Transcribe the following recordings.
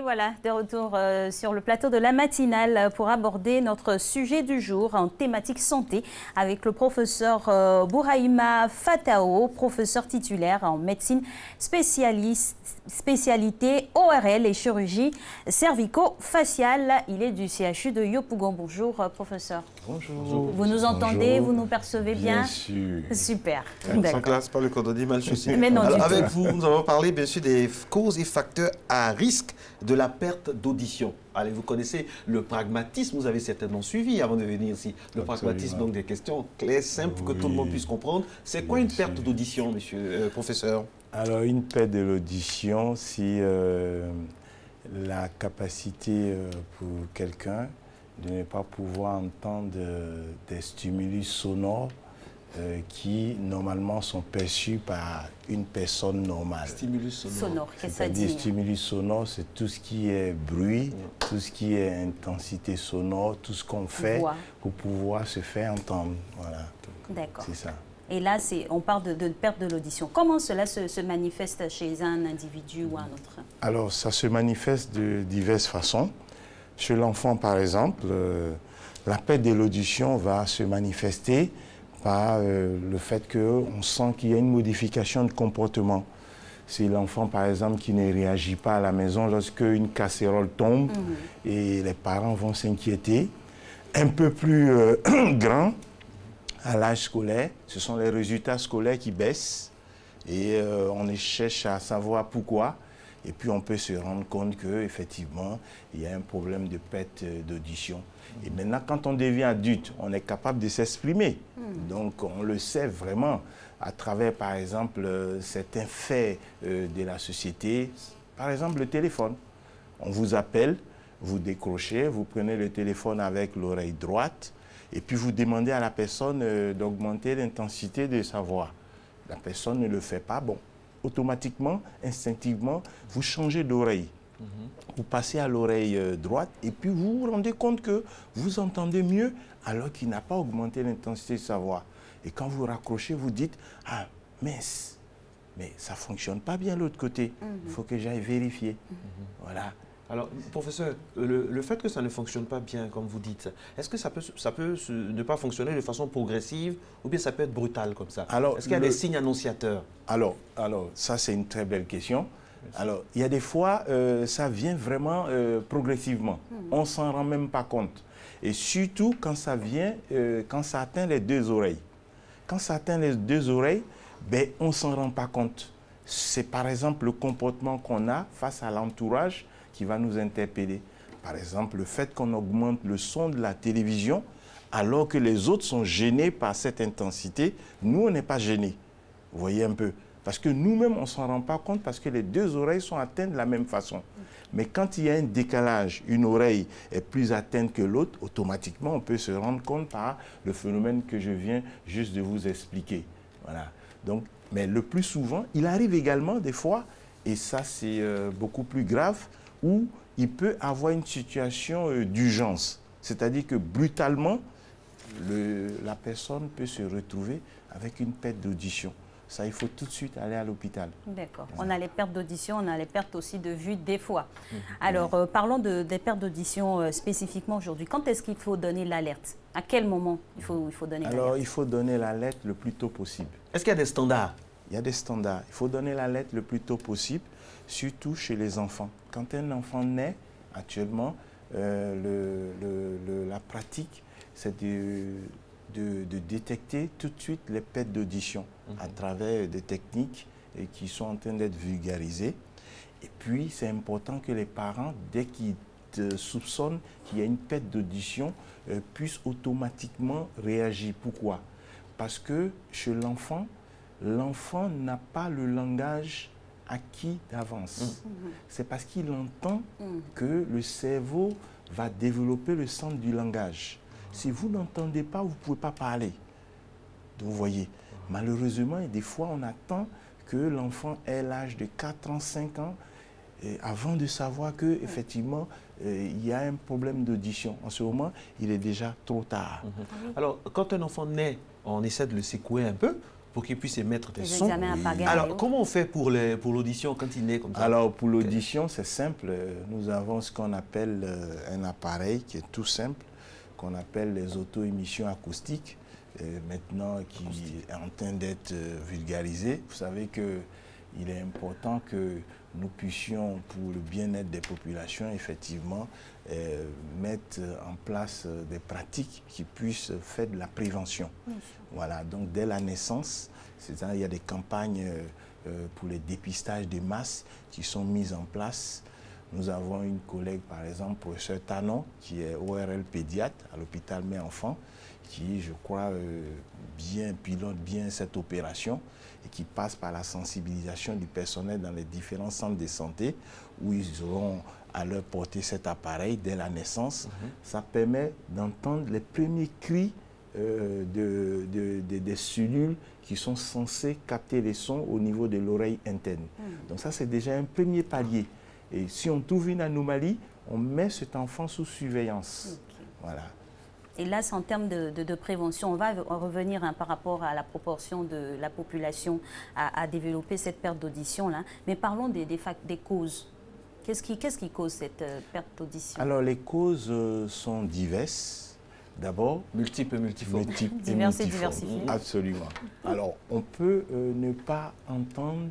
Et voilà, de retour sur le plateau de la matinale pour aborder notre sujet du jour en thématique santé avec le professeur Bouraïma Fatao, professeur titulaire en médecine spécialité ORL et chirurgie cervico-faciale. Il est du CHU de Yopougon. Bonjour professeur. Bonjour. Vous nous entendez, Bonjour. Vous nous percevez bien? Bien sûr. Super. Sans classe, pas le cordonnier mal chaussé. Mais non, alors, avec vous, nous allons parler bien sûr des causes et facteurs à risque de la perte d'audition. Allez, vous connaissez le pragmatisme, vous avez certainement suivi avant de venir ici. Le pragmatisme, donc des questions claires, simples, pour que tout le monde puisse comprendre. C'est quoi une perte d'audition, monsieur professeur? Alors, une perte de l'audition, c'est la capacité pour quelqu'un de ne pas pouvoir entendre des stimuli sonores qui, normalement, sont perçus par une personne normale. Stimulus sonore. Qu'est-ce que ça dit? Stimulus sonore, c'est tout ce qui est bruit, tout ce qui est intensité sonore, tout ce qu'on fait pour pouvoir se faire entendre. Voilà. D'accord. C'est ça. Et là, on parle de perte de l'audition. Comment cela se manifeste chez un individu ou un autre? Alors, ça se manifeste de diverses façons. Chez l'enfant, par exemple, la perte de l'audition va se manifester par le fait qu'on sent qu'il y a une modification de comportement. C'est l'enfant, par exemple, qui ne réagit pas à la maison lorsque une casserole tombe et les parents vont s'inquiéter. Un peu plus grand, à l'âge scolaire, ce sont les résultats scolaires qui baissent et on cherche à savoir pourquoi. Et puis on peut se rendre compte qu'effectivement, il y a un problème de perte d'audition. Et maintenant, quand on devient adulte, on est capable de s'exprimer. Donc on le sait vraiment à travers, par exemple, certains faits de la société. Par exemple, le téléphone. On vous appelle, vous décrochez, vous prenez le téléphone avec l'oreille droite et puis vous demandez à la personne d'augmenter l'intensité de sa voix. La personne ne le fait pas, bon. Automatiquement, instinctivement, vous changez d'oreille. Vous passez à l'oreille droite et puis vous vous rendez compte que vous entendez mieux alors qu'il n'a pas augmenté l'intensité de sa voix. Et quand vous raccrochez, vous dites « Ah, mince, mais ça ne fonctionne pas bien l'autre côté. Il faut que j'aille vérifier. » Voilà. Alors, professeur, le fait que ça ne fonctionne pas bien, comme vous dites, est-ce que ça peut ne pas fonctionner de façon progressive ou bien ça peut être brutal comme ça? Est-ce qu'il y a des signes annonciateurs? Alors, ça c'est une très belle question. Alors, il y a des fois, ça vient vraiment progressivement. On ne s'en rend même pas compte. Et surtout quand ça vient, quand ça atteint les deux oreilles. Quand ça atteint les deux oreilles, ben, on ne s'en rend pas compte. C'est par exemple le comportement qu'on a face à l'entourage qui va nous interpeller. Par exemple, le fait qu'on augmente le son de la télévision alors que les autres sont gênés par cette intensité, nous, on n'est pas gênés. Vous voyez un peu? Parce que nous-mêmes, on ne s'en rend pas compte parce que les deux oreilles sont atteintes de la même façon. Mais quand il y a un décalage, une oreille est plus atteinte que l'autre, automatiquement, on peut se rendre compte par le phénomène que je viens juste de vous expliquer. Voilà. Donc, mais le plus souvent, il arrive également des fois, et ça c'est beaucoup plus grave, où il peut avoir une situation d'urgence. C'est-à-dire que brutalement, la personne peut se retrouver avec une perte d'audition. Ça, il faut tout de suite aller à l'hôpital. D'accord. On a les pertes d'audition, on a les pertes aussi de vue des fois. Alors, parlons des pertes d'audition spécifiquement aujourd'hui. Quand est-ce qu'il faut donner l'alerte? À quel moment il faut donner l'alerte? Alors, il faut donner l'alerte le plus tôt possible. Est-ce qu'il y a des standards? Il y a des standards. Il faut donner l'alerte le plus tôt possible, surtout chez les enfants. Quand un enfant naît, actuellement, la pratique, c'est de détecter tout de suite les pertes d'audition à travers des techniques qui sont en train d'être vulgarisées. Et puis, c'est important que les parents, dès qu'ils soupçonnent qu'il y a une perte d'audition, puissent automatiquement réagir. Pourquoi? Parce que chez l'enfant, l'enfant n'a pas le langage acquis d'avance. C'est parce qu'il entend que le cerveau va développer le centre du langage. Si vous n'entendez pas, vous ne pouvez pas parler. Vous voyez, malheureusement, des fois, on attend que l'enfant ait l'âge de 4 ans, 5 ans, avant de savoir qu'effectivement, il y a un problème d'audition. En ce moment, il est déjà trop tard. Alors, quand un enfant naît, on essaie de le secouer un peu pour qu'il puisse émettre des Les sons. examens à Paganel. Alors, comment on fait pour l'audition quand il naît comme ça? Alors, pour l'audition, c'est simple. Nous avons ce qu'on appelle un appareil qui est tout simple, qu'on appelle les auto-émissions acoustiques, maintenant qui est en train d'être vulgarisé. Vous savez qu'il est important que nous puissions, pour le bien-être des populations, effectivement, mettre en place des pratiques qui puissent faire de la prévention. Voilà, donc dès la naissance, il y a des campagnes pour les dépistages de masse qui sont mises en place. Nous avons une collègue, par exemple, professeur Tanon, qui est ORL pédiatre à l'hôpital Mère-Enfant, qui, je crois, pilote bien cette opération et qui passe par la sensibilisation du personnel dans les différents centres de santé où ils auront à leur porter cet appareil dès la naissance. Ça permet d'entendre les premiers cris des cellules qui sont censées capter les sons au niveau de l'oreille interne. Donc ça, c'est déjà un premier palier. Et si on trouve une anomalie, on met cet enfant sous surveillance. Voilà. Et là, c'est en termes de prévention. On va revenir par rapport à la proportion de la population à développer cette perte d'audition-là. Mais parlons des causes. Qu'est-ce qui cause cette perte d'audition? Alors, les causes sont diverses. D'abord, multiples et multiformes. Diverses et diversifiées. Absolument. Alors, on peut ne pas entendre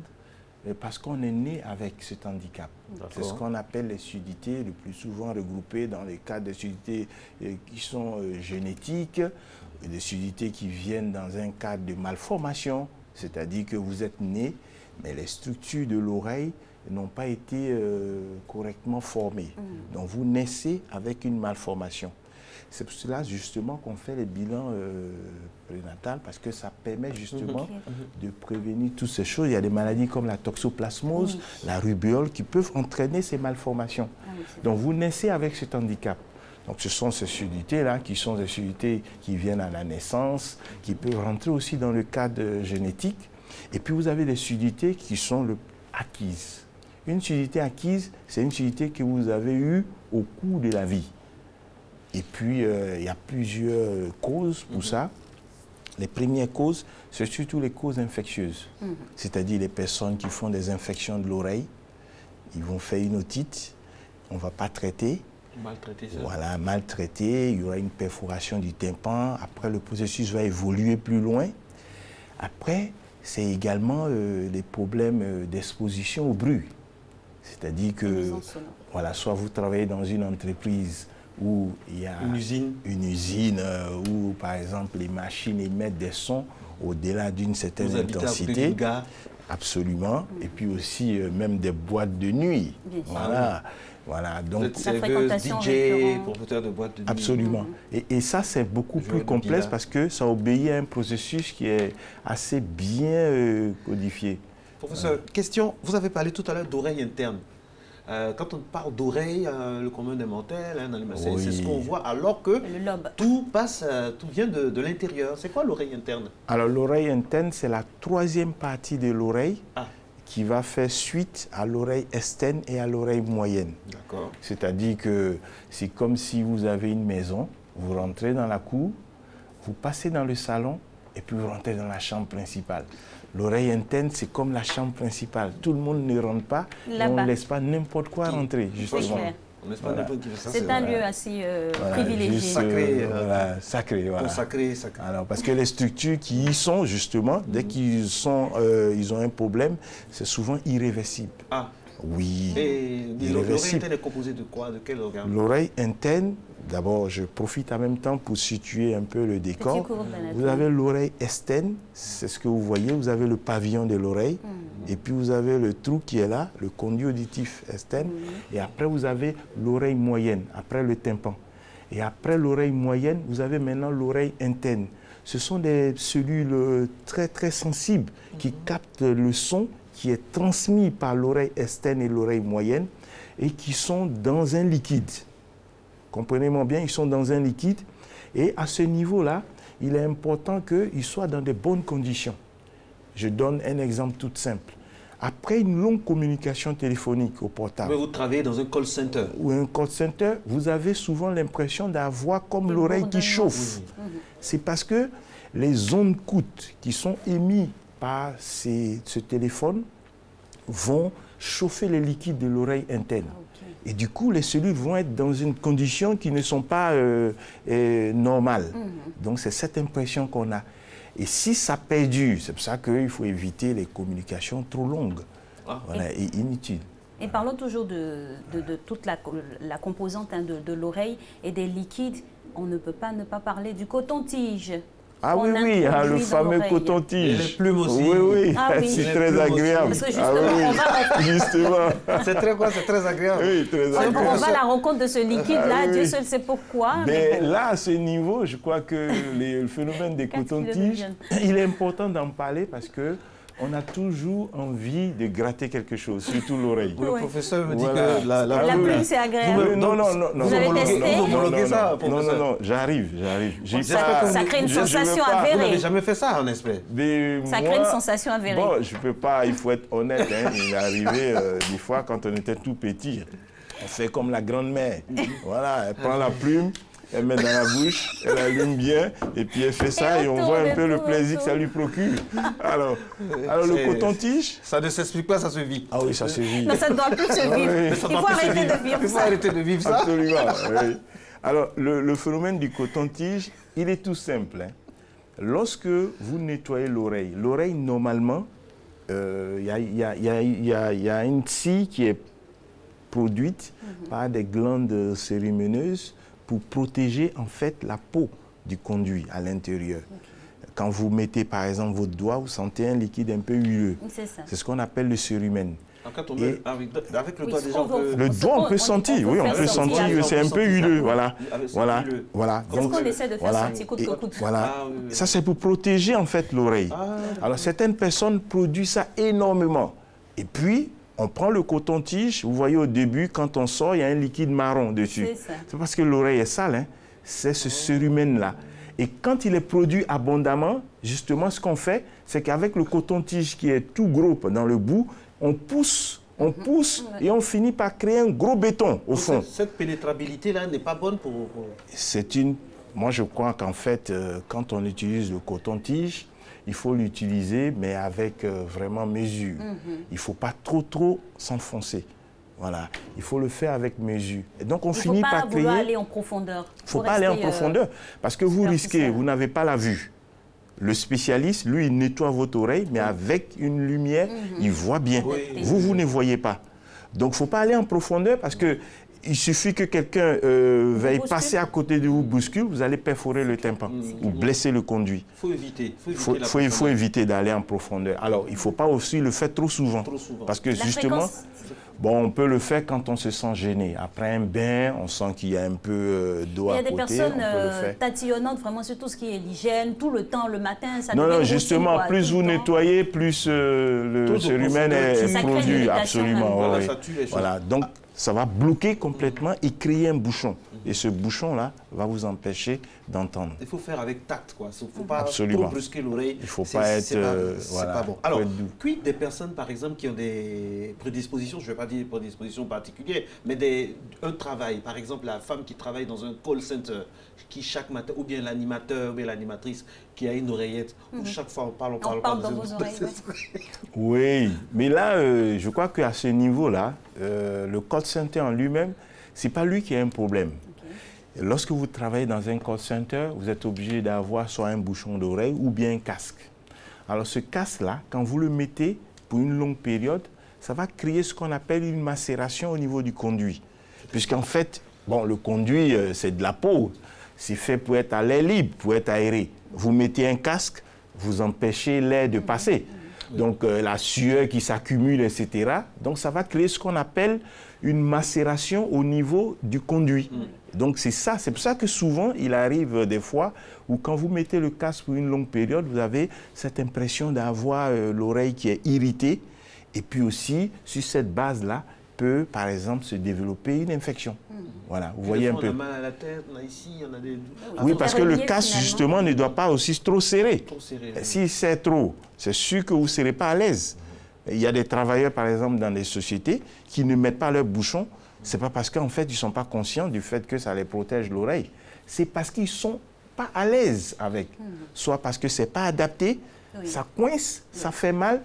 parce qu'on est né avec cet handicap. C'est ce qu'on appelle les surdité, le plus souvent regroupées dans les cas de surdité qui sont génétiques, des surdités qui viennent dans un cadre de malformation, c'est-à-dire que vous êtes né, mais les structures de l'oreille n'ont pas été correctement formées. Donc vous naissez avec une malformation. C'est pour cela justement qu'on fait les bilans prénatales parce que ça permet justement de prévenir toutes ces choses. Il y a des maladies comme la toxoplasmose, la rubéole qui peuvent entraîner ces malformations. Donc vous naissez avec cet handicap. Donc ce sont ces surdités-là qui sont des surdités qui viennent à la naissance, qui peuvent rentrer aussi dans le cadre génétique. Et puis vous avez des surdités qui sont acquises. Une surdité acquise, c'est une surdité que vous avez eue au cours de la vie. Et puis, il y a plusieurs causes pour ça. Les premières causes, c'est surtout les causes infectieuses. C'est-à-dire les personnes qui font des infections de l'oreille, ils vont faire une otite, on ne va pas traiter. Maltraiter ça. Voilà, maltraiter, il y aura une perforation du tympan. Après, le processus va évoluer plus loin. Après, c'est également les problèmes d'exposition au bruit. C'est-à-dire que, voilà, soit vous travaillez dans une entreprise où il y a une usine où, par exemple, les machines émettent des sons au-delà d'une certaine intensité. À côté du gars. Absolument. Et puis aussi, même des boîtes de nuit. Voilà. Voilà. Donc, vous êtes serveuse, DJ, promoteur de boîtes de nuit. Absolument. Et ça, c'est beaucoup plus complexe parce que ça obéit à un processus qui est assez bien codifié. Professeur, question, vous avez parlé tout à l'heure d'oreille interne. Quand on parle d'oreille, le commun des mortels, c'est ce qu'on voit, alors que tout vient de l'intérieur. C'est quoi l'oreille interne? Alors l'oreille interne, c'est la troisième partie de l'oreille qui va faire suite à l'oreille externe et à l'oreille moyenne. D'accord. C'est-à-dire que c'est comme si vous avez une maison, vous rentrez dans la cour, vous passez dans le salon et puis vous rentrez dans la chambre principale. L'oreille interne, c'est comme la chambre principale. Tout le monde ne rentre pas et on ne laisse pas n'importe quoi rentrer, justement. C'est un lieu assez privilégié. Sacré. Sacré, voilà. Sacré. Alors, parce que les structures qui y sont, justement, dès qu'ils ils ont un problème, c'est souvent irréversible. Ah. Oui. Et l'oreille interne est composée de quoi? De quel organe? L'oreille interne, d'abord, je profite en même temps pour situer un peu le décor. Vous avez l'oreille externe, c'est ce que vous voyez. Vous avez le pavillon de l'oreille. Et puis, vous avez le trou qui est là, le conduit auditif externe. Et après, vous avez l'oreille moyenne, après le tympan. Et après l'oreille moyenne, vous avez maintenant l'oreille interne. Ce sont des cellules très, très sensibles qui captent le son qui est transmis par l'oreille externe et l'oreille moyenne et qui sont dans un liquide. Comprenez-moi bien, ils sont dans un liquide et à ce niveau-là, il est important qu'ils soient dans de bonnes conditions. Je donne un exemple tout simple. Après une longue communication téléphonique au portable. Mais vous travaillez dans un call center. Ou un call center, vous avez souvent l'impression d'avoir comme l'oreille qui chauffe. C'est parce que les ondes coûtes qui sont émises par ce téléphone vont chauffer les liquides de l'oreille interne. Et du coup, les cellules vont être dans une condition qui ne sont pas normales. Donc, c'est cette impression qu'on a. Et si ça perdure, c'est pour ça qu'il faut éviter les communications trop longues voilà, et inutiles. Et parlons toujours de toute la composante hein, de l'oreille et des liquides. On ne peut pas ne pas parler du coton-tige. Ah oui, oui, hein, le fameux coton-tige. Les plumes aussi. Oui, oui, ah, oui. c'est très agréable. Parce que justement, oui. on va... justement. C'est très agréable. Oui, très agréable. On va à la rencontre de ce liquide-là, Dieu seul sait pourquoi. Mais là, à ce niveau, je crois que le phénomène des cotons-tiges, il est important d'en parler parce que on a toujours envie de gratter quelque chose, surtout l'oreille. Le professeur me dit voilà. que la plume, c'est agréable. Non, Vous avez testé? Vous homologuez ça, professeur? Non, j'arrive. Ça crée une sensation avérée. Vous n'avez jamais fait ça, en espèce? Ça crée une sensation avérée. Bon, je ne peux pas, il faut être honnête. Hein, il est arrivé des fois quand on était tout petit. On fait comme la grand-mère. Voilà, elle prend la plume. Elle met dans la bouche, elle allume bien, et puis elle fait ça, et on voit un peu le plaisir que ça lui procure. Alors le coton-tige... Ça ne s'explique pas, ça se vit. Ah oui, ça se vit. Non, ça ne doit plus se vivre. Oui. Il faut arrêter de vivre ça. Il faut arrêter de vivre ça. Absolument, oui. Alors, le phénomène du coton-tige, il est tout simple. Hein. Lorsque vous nettoyez l'oreille, normalement, il y a une scie qui est produite par des glandes cérémineuses pour protéger en fait la peau du conduit à l'intérieur. Quand vous mettez par exemple votre doigt, vous sentez un liquide un peu huileux. C'est ce qu'on appelle le cérumen. Quand on met, avec le doigt déjà, le doigt on peut sentir, oui, on peut sentir que c'est un peu huileux, voilà. C'est ce qu'on essaie de faire sentir coûte que coûte. Voilà, ça c'est pour protéger en fait l'oreille. Alors certaines personnes produisent ça énormément. Et puis, on prend le coton-tige, vous voyez au début, quand on sort, il y a un liquide marron dessus. C'est parce que l'oreille est sale, hein. C'est ce cérumen-là. Et quand il est produit abondamment, justement, ce qu'on fait, c'est qu'avec le coton-tige qui est tout gros dans le bout, on pousse et on finit par créer un gros béton au fond. Cette pénétrabilité-là n'est pas bonne pour... Moi, je crois qu'en fait, quand on utilise le coton-tige, il faut l'utiliser, mais avec vraiment mesure. Il ne faut pas trop s'enfoncer. Voilà. Il faut le faire avec mesure. Et donc, on finit par créer... Il ne faut pas aller en profondeur. Il ne faut pas aller en profondeur, parce que vous risquez, vous n'avez pas la vue. Le spécialiste, lui, il nettoie votre oreille, mais avec une lumière, il voit bien. Vous ne voyez pas. Donc, il ne faut pas aller en profondeur, parce que il suffit que quelqu'un veuille passer à côté de vous, bouscule, vous allez perforer le tympan ou blesser le conduit. Il faut éviter. Il faut éviter d'aller en profondeur. Alors, il ne faut pas aussi le faire trop souvent. Parce que justement, bon, on peut le faire quand on se sent gêné. Après un bain, on sent qu'il y a un peu d'eau à côté. Il y a des personnes tatillonnantes vraiment sur tout ce qui est l'hygiène, tout le temps, le matin. Ça non, justement, plus vous nettoyez, plus le cérumen est produit. Absolument. Voilà. Donc, ça va bloquer complètement et créer un bouchon. Et ce bouchon-là va vous empêcher d'entendre. Il faut faire avec tact, quoi. Il ne faut pas trop brusquer l'oreille. Il ne faut pas être... C'est pas bon. Alors, quid des personnes, par exemple, qui ont des prédispositions, je ne vais pas dire prédispositions particulières, mais un travail, par exemple, la femme qui travaille dans un call center, qui chaque matin, ou bien l'animateur, ou bien l'animatrice, qui a une oreillette, où chaque fois on parle dans vos oreilles. Oui, mais là, je crois qu'à ce niveau-là, le call center en lui-même, ce n'est pas lui qui a un problème. Lorsque vous travaillez dans un call center, vous êtes obligé d'avoir soit un bouchon d'oreille ou bien un casque. Alors ce casque-là, quand vous le mettez pour une longue période, ça va créer ce qu'on appelle une macération au niveau du conduit. Puisqu'en fait, bon, le conduit, c'est de la peau. C'est fait pour être à l'air libre, pour être aéré. Vous mettez un casque, vous empêchez l'air de passer. Donc la sueur qui s'accumule, etc. Donc ça va créer ce qu'on appelle une macération au niveau du conduit. Donc c'est ça, c'est pour ça que souvent il arrive des fois où quand vous mettez le casque pour une longue période, vous avez cette impression d'avoir l'oreille qui est irritée. Et puis aussi, sur cette base-là, peut par exemple se développer une infection. Voilà, vous voyez un peu. On a mal à la tête, on a ici, on a des... Oui, parce que le casque justement ne doit pas aussi trop serrer. Si c'est trop, c'est sûr que vous ne serez pas à l'aise. Il y a des travailleurs, par exemple, dans des sociétés qui ne mettent pas leur bouchon. Ce n'est pas parce qu'en fait, ils ne sont pas conscients du fait que ça les protège l'oreille. C'est parce qu'ils ne sont pas à l'aise avec. Soit parce que ce n'est pas adapté, ça coince, ça fait mal,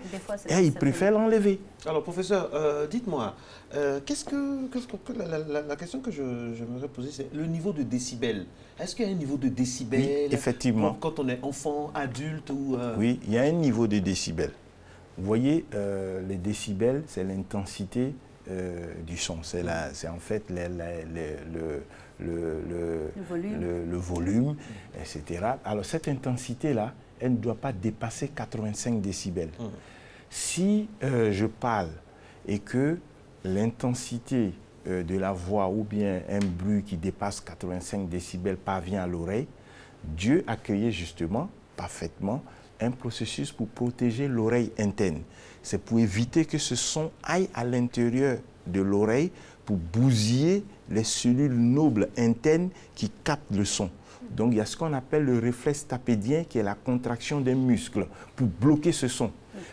et ils préfèrent l'enlever. Alors, professeur, dites-moi, la question que j'aimerais poser, c'est le niveau de décibels. Est-ce qu'il y a un niveau de décibels? Oui, effectivement. Quand on est enfant, adulte ou... Oui, il y a un niveau de décibels. Vous voyez, les décibels, c'est l'intensité du son. C'est en fait le volume, etc. Alors, cette intensité-là, elle ne doit pas dépasser 85 décibels. Si je parle et que l'intensité de la voix ou bien un bruit qui dépasse 85 décibels parvient à l'oreille, Dieu a créé justement, parfaitement, un processus pour protéger l'oreille interne. C'est pour éviter que ce son aille à l'intérieur de l'oreille pour bousiller les cellules nobles internes qui captent le son. Donc il y a ce qu'on appelle le réflexe tapédien qui est la contraction des muscles pour bloquer ce son.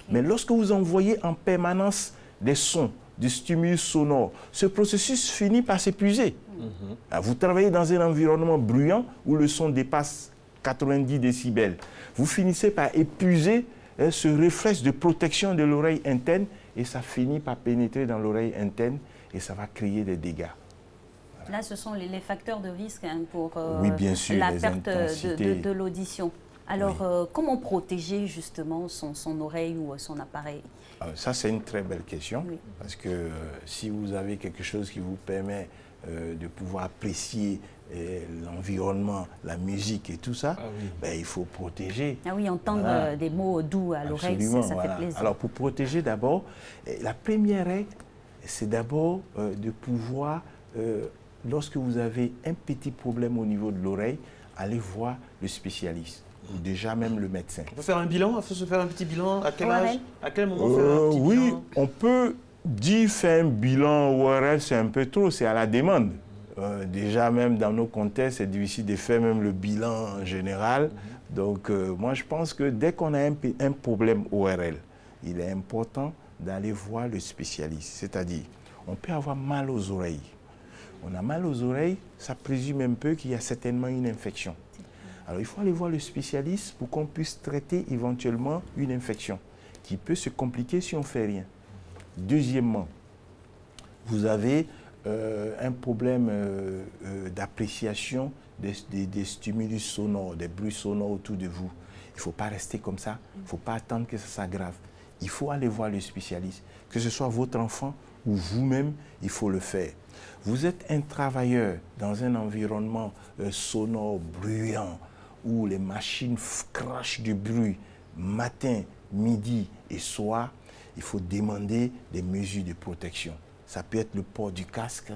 Mais lorsque vous envoyez en permanence des sons, des stimulus sonores, ce processus finit par s'épuiser. Vous travaillez dans un environnement bruyant où le son dépasse 90 décibels. Vous finissez par épuiser ce réflexe de protection de l'oreille interne et ça finit par pénétrer dans l'oreille interne et ça va créer des dégâts. Là, ce sont les facteurs de risque pour oui, bien sûr, la perte de l'audition. Alors, comment protéger justement son oreille ou son appareil? Ça, c'est une très belle question. Oui. Parce que si vous avez quelque chose qui vous permet de pouvoir apprécier l'environnement, la musique et tout ça, ben, il faut protéger. Ah oui, entendre des mots doux à l'oreille, ça fait plaisir. Alors, pour protéger d'abord, la première règle, c'est d'abord de pouvoir... lorsque vous avez un petit problème au niveau de l'oreille, allez voir le spécialiste, ou déjà même le médecin. On peut faire un bilan, il faut se faire un petit bilan. À quel âge, à quel moment faire un petit bilan? Oui, on peut dire faire un bilan ORL, c'est un peu trop, c'est à la demande. Déjà même dans nos contextes, c'est difficile de faire même le bilan en général. Donc moi je pense que dès qu'on a un problème ORL, il est important d'aller voir le spécialiste. C'est-à-dire, on peut avoir mal aux oreilles. On a mal aux oreilles, ça présume un peu qu'il y a certainement une infection. Alors il faut aller voir le spécialiste pour qu'on puisse traiter éventuellement une infection qui peut se compliquer si on ne fait rien. Deuxièmement, vous avez un problème d'appréciation des stimulus sonores, des bruits sonores autour de vous. Il ne faut pas rester comme ça, il ne faut pas attendre que ça s'aggrave. Il faut aller voir le spécialiste, que ce soit votre enfant ou vous-même, il faut le faire. Vous êtes un travailleur dans un environnement sonore, bruyant, où les machines crachent du bruit matin, midi et soir, il faut demander des mesures de protection. Ça peut être le port du casque,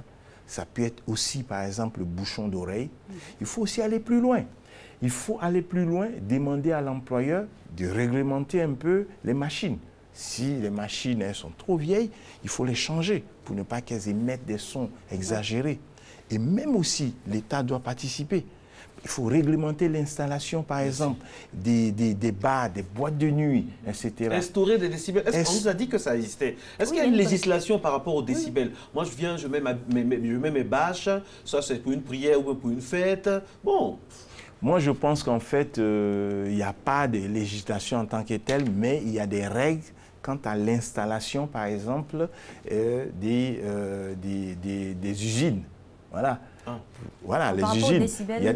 ça peut être aussi, par exemple, le bouchon d'oreille. Il faut aussi aller plus loin. Il faut aller plus loin, demander à l'employeur de réglementer un peu les machines. Si les machines elles sont trop vieilles, il faut les changer pour ne pas qu'elles émettent des sons exagérés. Et même aussi, l'État doit participer. Il faut réglementer l'installation, par exemple, des bars, des boîtes de nuit, etc. Instaurer des décibels. On nous a dit que ça existait. Est-ce qu'il y a une législation par rapport aux décibels? Moi, je viens, je mets mes bâches, ça c'est pour une prière ou pour une fête. Bon. Moi, je pense qu'en fait, il n'y a pas de législation en tant que telle, mais il y a des règles quant à l'installation, par exemple, des usines. Voilà. Voilà, les usines.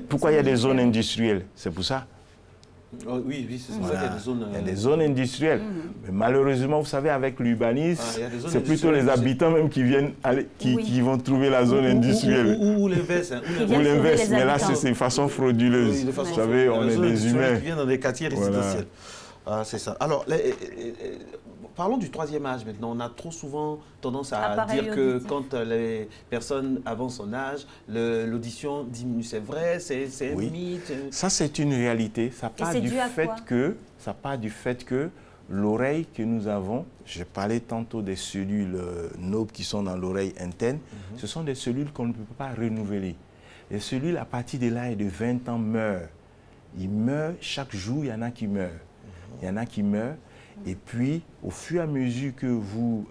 Pourquoi il y a des zones industrielles? C'est pour ça. Oui, c'est pour ça qu'il y a des zones... Il y a des zones industrielles. Mais malheureusement, vous savez, avec l'urbanisme, c'est plutôt les habitants même qui viennent qui vont trouver la zone industrielle. Ou l'inverse. Ou l'inverse. Mais là, c'est une façon frauduleuse. Vous savez, on est des humains. Qui viennent dans des quartiers résidentiels. C'est ça. Alors, parlons du troisième âge maintenant. On a trop souvent tendance à dire que quand les personnes avancent son âge, l'audition diminue. C'est vrai, c'est un mythe. Ça, c'est une réalité. Ça part du fait que l'oreille que nous avons, j'ai parlé tantôt des cellules nobles qui sont dans l'oreille interne, ce sont des cellules qu'on ne peut pas renouveler. Les cellules, à partir de l'âge de 20 ans, meurent. Ils meurent chaque jour, il y en a qui meurent. Il y en a qui meurent. Et puis, au fur et à mesure que vous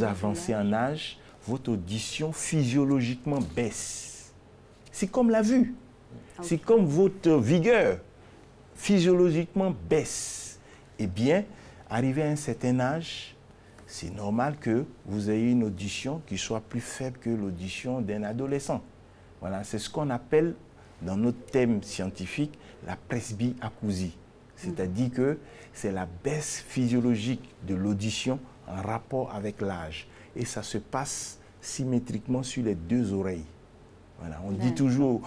avancez en âge, votre audition physiologiquement baisse. C'est comme la vue. C'est comme votre vigueur physiologiquement baisse. Eh bien, arrivé à un certain âge, c'est normal que vous ayez une audition qui soit plus faible que l'audition d'un adolescent. Voilà, c'est ce qu'on appelle, dans notre thème scientifique, la presbyacousie. C'est-à-dire que c'est la baisse physiologique de l'audition en rapport avec l'âge. Et ça se passe symétriquement sur les deux oreilles. Voilà, on dit toujours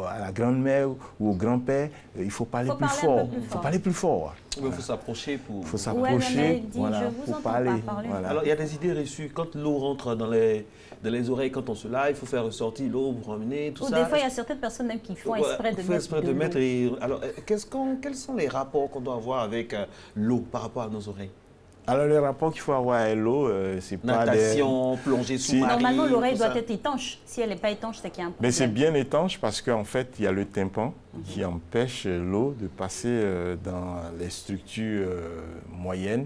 à la grand-mère ou au grand-père, il faut parler plus fort. Il faut parler plus fort. Il faut s'approcher pour... Il faut s'approcher voilà, pour parler. Voilà. Alors, il y a des idées reçues. Quand l'eau rentre dans les oreilles, quand on se lave, il faut faire ressortir l'eau, vous ramener, tout ça. Ou des fois, il y a certaines personnes même qui font exprès de mettre de l'eau. Alors, quels sont les rapports qu'on doit avoir avec l'eau par rapport à nos oreilles? Alors, le rapport qu'il faut avoir à l'eau, c'est pas natation, plongée sous-marine. Normalement, l'oreille doit être étanche. Si elle n'est pas étanche, c'est qu'il y a un problème. Mais c'est bien étanche parce qu'en fait, il y a le tympan qui empêche l'eau de passer dans les structures moyennes.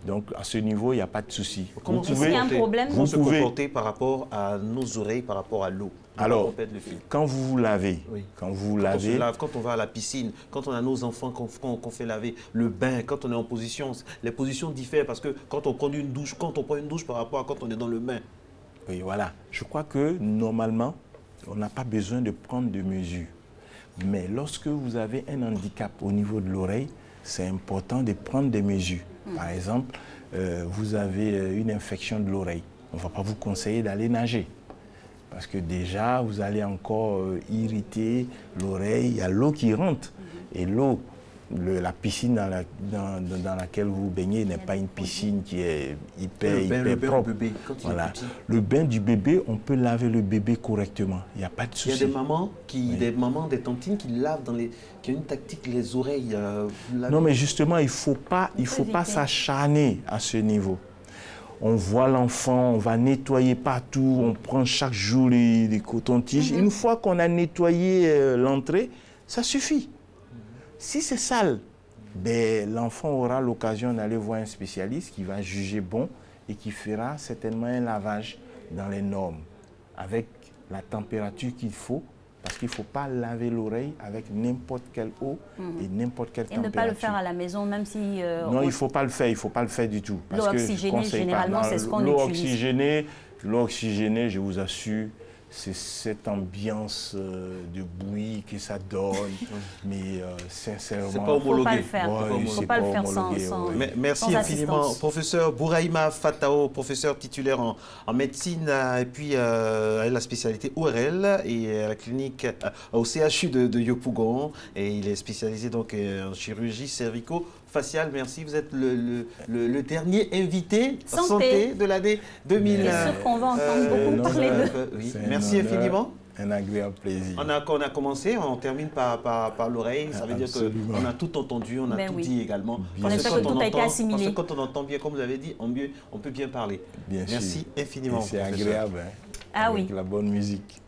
Donc, à ce niveau, il n'y a pas de souci. Comment s'il y a un problème, vous se comporter par rapport à nos oreilles, par rapport à l'eau? Alors, quand vous vous lavez, quand on se lave, quand on va à la piscine, quand on a nos enfants qu'on fait laver, le bain, quand on est en position, les positions diffèrent parce que quand on prend une douche, par rapport à quand on est dans le bain. Oui, voilà. Je crois que normalement, on n'a pas besoin de prendre de mesures. Mais lorsque vous avez un handicap au niveau de l'oreille, c'est important de prendre des mesures. Par exemple, vous avez une infection de l'oreille. On ne va pas vous conseiller d'aller nager. Parce que déjà, vous allez encore irriter l'oreille. Il y a l'eau qui rentre. Et l'eau, la piscine dans laquelle vous baignez n'est pas une piscine qui est hyper propre. Bébé, voilà. Le bain du bébé, on peut laver le bébé correctement. Il n'y a pas de souci. Il y a des mamans, des tantines qui lavent qui ont une tactique les oreilles. Non, mais justement, il ne faut pas s'acharner à ce niveau. On voit l'enfant, on va nettoyer partout, on prend chaque jour les cotons-tiges. Une fois qu'on a nettoyé l'entrée, ça suffit. Si c'est sale, ben, l'enfant aura l'occasion d'aller voir un spécialiste qui va juger bon et qui fera certainement un lavage dans les normes, avec la température qu'il faut, parce qu'il ne faut pas laver l'oreille avec n'importe quelle eau et n'importe quelle température. Et ne pas le faire à la maison, même si... non, il ne faut pas le faire, il ne faut pas le faire du tout. L'eau oxygénée, généralement, c'est ce qu'on utilise. L'eau oxygénée, je vous assure, c'est cette ambiance de bouillie que ça donne. Mais sincèrement... C'est pas homologué. Il ne faut pas le faire sans merci infiniment. Professeur Bourahima Fatao, professeur titulaire en médecine et puis à la spécialité ORL et à la clinique au CHU de Yopougon. Et il est spécialisé donc en chirurgie cervico-faciale. Merci. Vous êtes le dernier invité santé de l'année 2000. C'est sûr qu'on va entendre beaucoup parler de... Merci infiniment. Un agréable plaisir. On a commencé, on termine par l'oreille. Ça veut dire qu'on a tout entendu, on a tout dit également. On espère que tout a été assimilé. Parce que quand on entend bien, comme vous l'avez dit, on peut bien parler. Merci infiniment. C'est agréable, avec la bonne musique.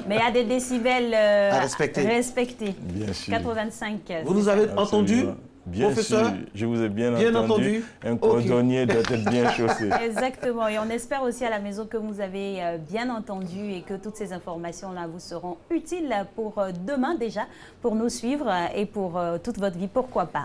Mais il y a des décibels à respecter. Bien sûr. 85. Vous nous avez entendu? Bien professeur, sûr, je vous ai bien entendu. Un cordonnier doit être bien chaussé. Exactement. Et on espère aussi à la maison que vous avez bien entendu et que toutes ces informations-là vous seront utiles pour demain déjà, pour nous suivre et pour toute votre vie, pourquoi pas.